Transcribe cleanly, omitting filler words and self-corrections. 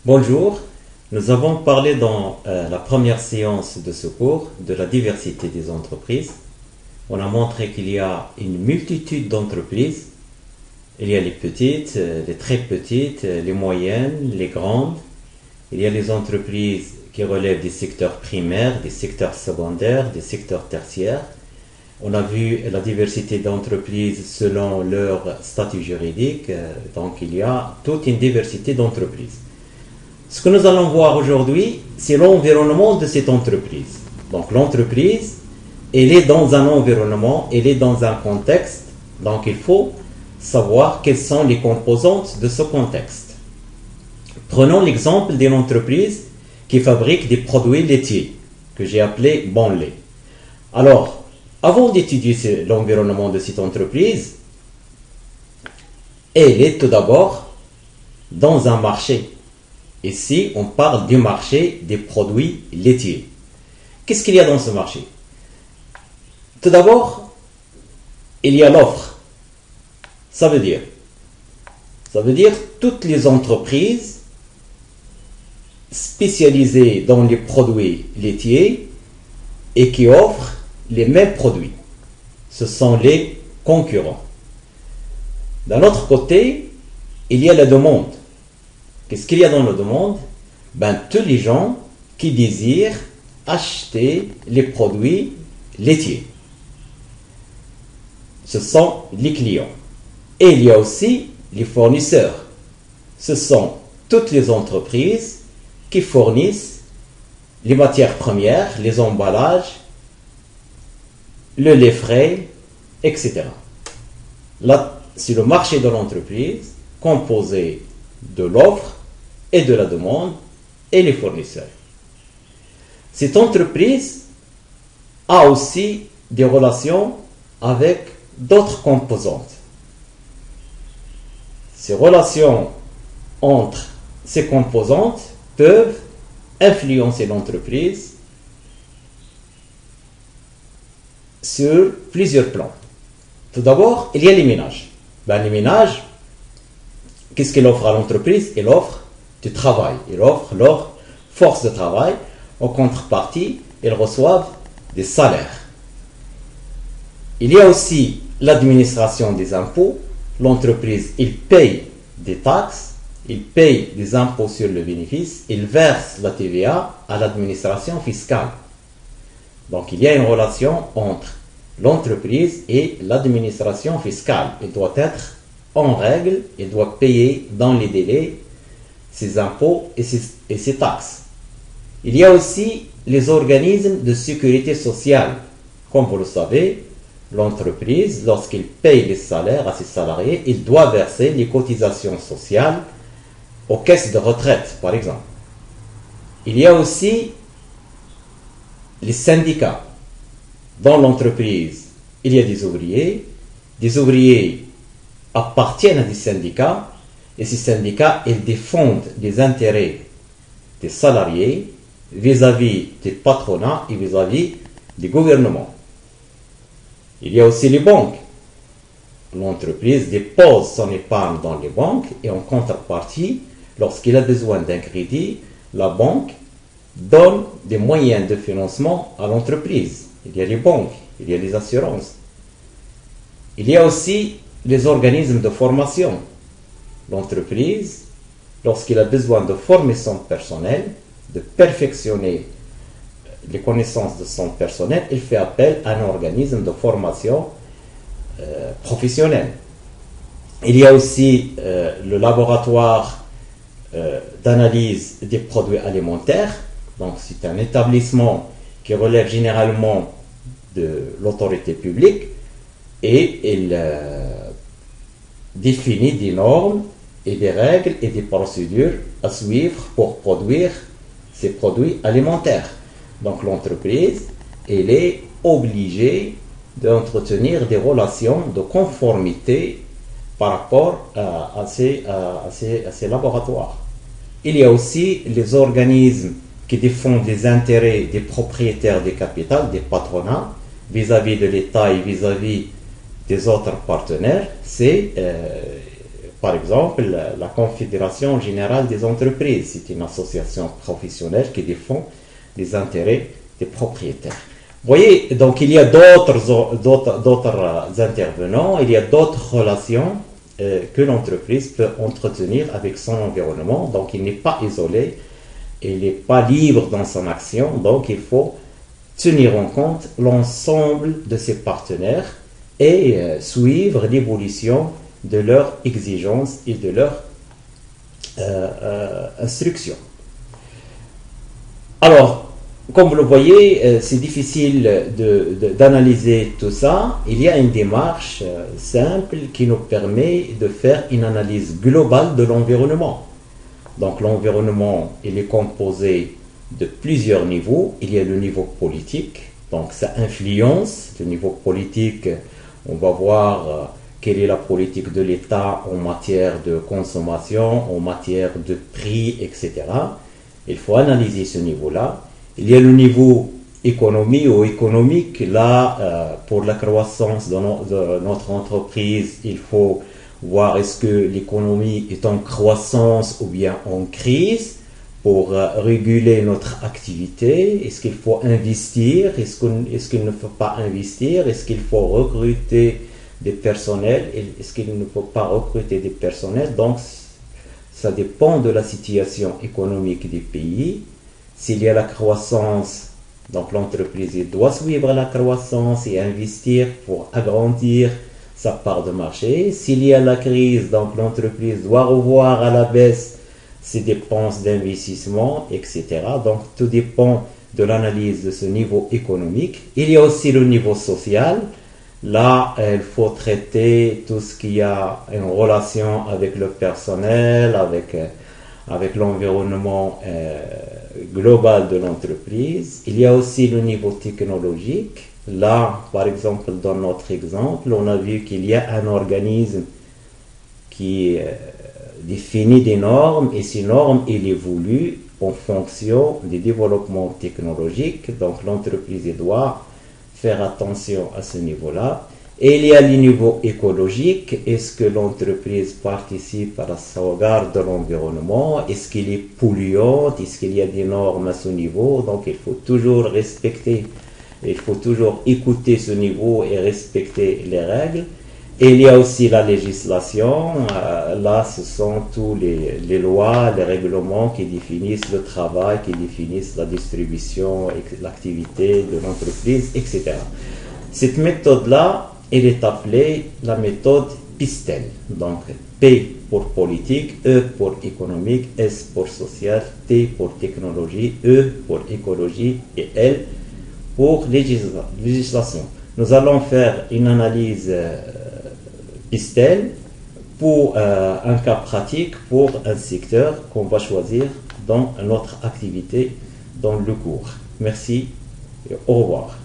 Bonjour, nous avons parlé dans la première séance de ce cours de la diversité des entreprises. On a montré qu'il y a une multitude d'entreprises. Il y a les petites, les très petites, les moyennes, les grandes. Il y a les entreprises qui relèvent des secteurs primaires, des secteurs secondaires, des secteurs tertiaires. On a vu la diversité d'entreprises selon leur statut juridique. Donc il y a toute une diversité d'entreprises. Ce que nous allons voir aujourd'hui, c'est l'environnement de cette entreprise. Donc l'entreprise, elle est dans un environnement, elle est dans un contexte. Donc il faut savoir quelles sont les composantes de ce contexte. Prenons l'exemple d'une entreprise qui fabrique des produits laitiers, que j'ai appelé bon lait. Alors, avant d'étudier l'environnement de cette entreprise, elle est tout d'abord dans un marché. Ici, on parle du marché des produits laitiers. Qu'est-ce qu'il y a dans ce marché? Tout d'abord, il y a l'offre. Ça veut dire toutes les entreprises spécialisées dans les produits laitiers et qui offrent les mêmes produits. Ce sont les concurrents. D'un autre côté, il y a la demande. Qu'est-ce qu'il y a dans la demande? Tous les gens qui désirent acheter les produits laitiers. Ce sont les clients. Et il y a aussi les fournisseurs. Ce sont toutes les entreprises qui fournissent les matières premières, les emballages, le lait frais, etc. Là, c'est le marché de l'entreprise composé de l'offre et de la demande et les fournisseurs. Cette entreprise a aussi des relations avec d'autres composantes. Ces relations entre ces composantes peuvent influencer l'entreprise sur plusieurs plans. Tout d'abord, il y a les ménages. Les ménages, qu'est-ce qu'il offre à l'entreprise? Il offre du travail. Il offre leur force de travail. En contrepartie, ils reçoivent des salaires. Il y a aussi l'administration des impôts. L'entreprise, il paye des taxes, il paye des impôts sur le bénéfice, il verse la TVA à l'administration fiscale. Donc il y a une relation entre l'entreprise et l'administration fiscale. Il doit être en règle, il doit payer dans les délais ses impôts et ses taxes. Il y a aussi les organismes de sécurité sociale. Comme vous le savez, l'entreprise, lorsqu'il paye les salaires à ses salariés, il doit verser les cotisations sociales aux caisses de retraite, par exemple. Il y a aussi les syndicats. Dans l'entreprise, il y a des ouvriers. Des ouvriers appartiennent à des syndicats et ces syndicats, ils défendent les intérêts des salariés vis-à-vis des patronats et vis-à-vis des gouvernements. Il y a aussi les banques. L'entreprise dépose son épargne dans les banques et en contrepartie, lorsqu'il a besoin d'un crédit, la banque donne des moyens de financement à l'entreprise. Il y a les banques, il y a les assurances. Il y a aussi les organismes de formation. L'entreprise, lorsqu'il a besoin de former son personnel, de perfectionner les connaissances de son personnel, il fait appel à un organisme de formation professionnelle. Il y a aussi le laboratoire d'analyse des produits alimentaires. Donc c'est un établissement qui relève généralement de l'autorité publique et il définit des normes et des règles et des procédures à suivre pour produire ces produits alimentaires. Donc l'entreprise, elle est obligée d'entretenir des relations de conformité par rapport à ces laboratoires. Il y a aussi les organismes qui défendent les intérêts des propriétaires des capitales, des patronats, vis-à-vis de l'État et vis-à-vis des autres partenaires. C'est par exemple, la Confédération Générale des Entreprises. C'est une association professionnelle qui défend les intérêts des propriétaires. Vous voyez, donc il y a d'autres intervenants, il y a d'autres relations que l'entreprise peut entretenir avec son environnement. Donc il n'est pas isolé, il n'est pas libre dans son action, donc il faut tenir en compte l'ensemble de ses partenaires et suivre l'évolution de leurs exigences et de leurs instructions. Alors, comme vous le voyez, c'est difficile d'analyser tout ça. Il y a une démarche simple qui nous permet de faire une analyse globale de l'environnement. Donc l'environnement, il est composé de plusieurs niveaux. Il y a le niveau politique, donc ça influence. Le niveau politique, on va voir quelle est la politique de l'État en matière de consommation, en matière de prix, etc. Il faut analyser ce niveau-là. Il y a le niveau économie ou économique. Là, pour la croissance de notre entreprise, il faut voir est-ce que l'économie est en croissance ou bien en crise pour réguler notre activité. Est-ce qu'il faut investir? Est-ce qu'il ne faut pas investir? Est-ce qu'il faut recruter des personnels? Est-ce qu'il ne faut pas recruter des personnels? Donc, ça dépend de la situation économique des pays. S'il y a la croissance, donc l'entreprise doit suivre la croissance et investir pour agrandir sa part de marché. S'il y a la crise, donc l'entreprise doit revoir à la baisse ses dépenses d'investissement, etc. Donc tout dépend de l'analyse de ce niveau économique. Il y a aussi le niveau social. Là, il faut traiter tout ce qui a une relation avec le personnel, avec l'environnement global de l'entreprise. Il y a aussi le niveau technologique. Là, par exemple, dans notre exemple, on a vu qu'il y a un organisme qui définit des normes et ces normes, elles évoluent en fonction des développements technologiques. Donc, l'entreprise doit faire attention à ce niveau-là. Et il y a le niveau écologique. Est-ce que l'entreprise participe à la sauvegarde de l'environnement? Est-ce qu'il est polluante? Est-ce qu'il y a des normes à ce niveau? Donc il faut toujours respecter, il faut toujours écouter ce niveau et respecter les règles. Et il y a aussi la législation. Là, ce sont tous les lois, les règlements qui définissent le travail, qui définissent la distribution, l'activité de l'entreprise, etc. Cette méthode-là, elle est appelée la méthode PISTEL. Donc, P pour politique, E pour économique, S pour social, T pour technologie, E pour écologie et L pour législation. Nous allons faire une analyse PISTEL pour un cas pratique, pour un secteur qu'on va choisir dans notre activité dans le cours. Merci et au revoir.